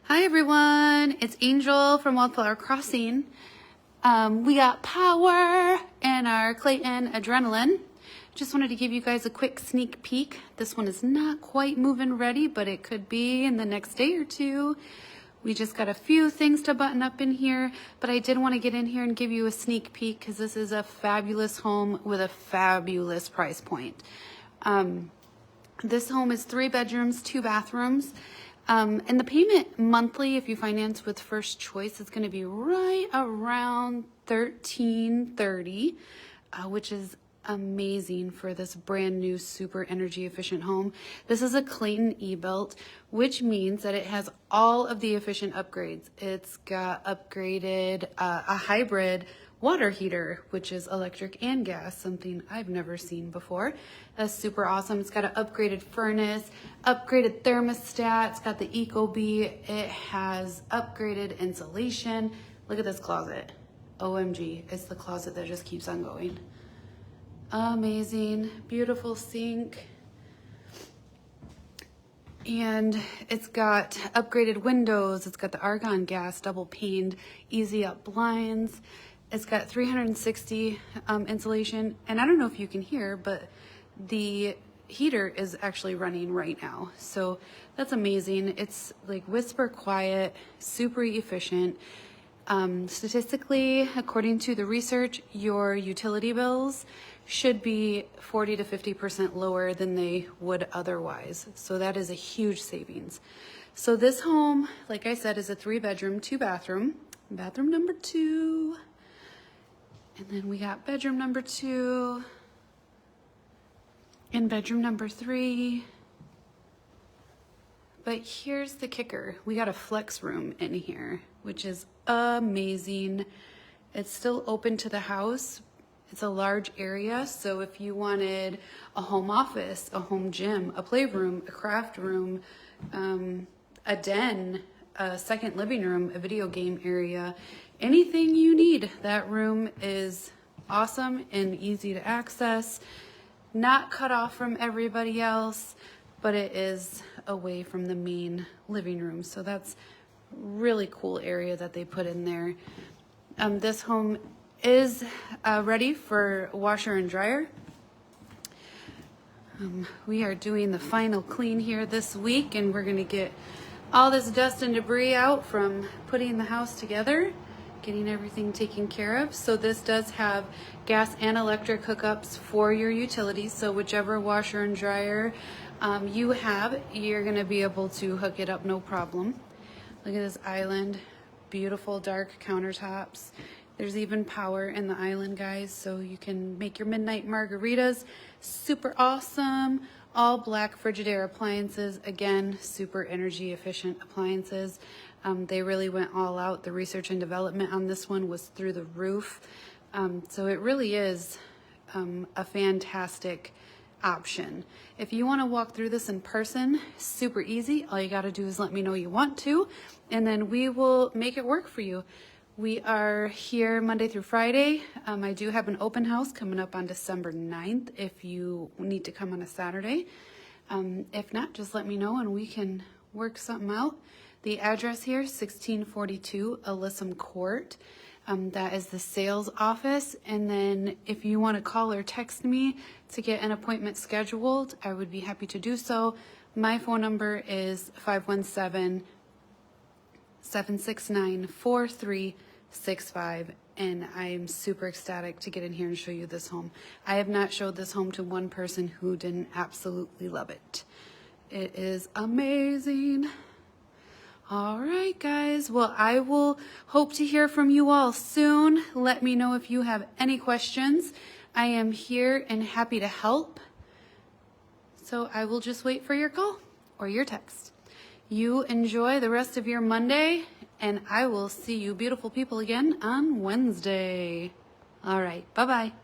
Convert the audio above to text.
Hi everyone, it's Angel from Wildflower Crossing. We got power in our Clayton Adrenaline. Just wanted to give you guys a quick sneak peek. This one is not quite move-in ready, but it could be in the next day or two. We just got a few things to button up in here, but I did want to get in here and give you a sneak peek because this is a fabulous home with a fabulous price point. This home is 3 bedrooms, 2 bathrooms. And the payment monthly, if you finance with First Choice, is going to be right around $1,330, which is amazing for this brand new super energy efficient home. This is a Clayton E-Built, which means that it has all of the efficient upgrades. It's got upgraded a hybrid water heater, which is electric and gas, something I've never seen before. That's super awesome. It's got an upgraded furnace, upgraded thermostat. It's got the Ecobee. It has upgraded insulation. Look at this closet. OMG, it's the closet that just keeps on going. Amazing, beautiful sink. And it's got upgraded windows. It's got the argon gas, double paned, easy up blinds. It's got 360 insulation, and I don't know if you can hear, but the heater is actually running right now. So that's amazing. It's like whisper quiet, super efficient. Statistically, according to the research, your utility bills should be 40 to 50% lower than they would otherwise. So that is a huge savings. So this home, like I said, is a 3 bedroom, 2 bathroom. Bathroom number 2. And then we got bedroom number 2 and bedroom number 3. But here's the kicker. We got a flex room in here, which is amazing. It's still open to the house. It's a large area, so if you wanted a home office, a home gym, a playroom, a craft room, a den, a second living room, a video game area, anything you need, that room is awesome and easy to access. Not cut off from everybody else, but it is away from the main living room. So that's really cool area that they put in there. This home is ready for washer and dryer. We are doing the final clean here this week, and we're gonna get all this dust and debris out from putting the house together, getting everything taken care of. So this does have gas and electric hookups for your utilities. So whichever washer and dryer you have, you're gonna be able to hook it up no problem. Look at this island, beautiful dark countertops. There's even power in the island, guys, so you can make your midnight margaritas. Super awesome. All black Frigidaire appliances. Again, super energy efficient appliances. They really went all out. The research and development on this one was through the roof. So it really is a fantastic option. If you want to walk through this in person, super easy. All you got to do is let me know you want to, and then we will make it work for you. We are here Monday through Friday. I do have an open house coming up on December 9th if you need to come on a Saturday. If not, just let me know and we can work something out. The address here, 1642 Alyssum Court. That is the sales office. And then if you want to call or text me to get an appointment scheduled, I would be happy to do so. My phone number is 517-769-4365, and I'm super ecstatic to get in here and show you this home. I have not showed this home to one person who didn't absolutely love it. It is amazing. All right, guys. Well, I will hope to hear from you all soon. Let me know if you have any questions. I am here and happy to help. So I will just wait for your call or your text. You enjoy the rest of your Monday, and I will see you beautiful people again on Wednesday. All right. Bye-bye.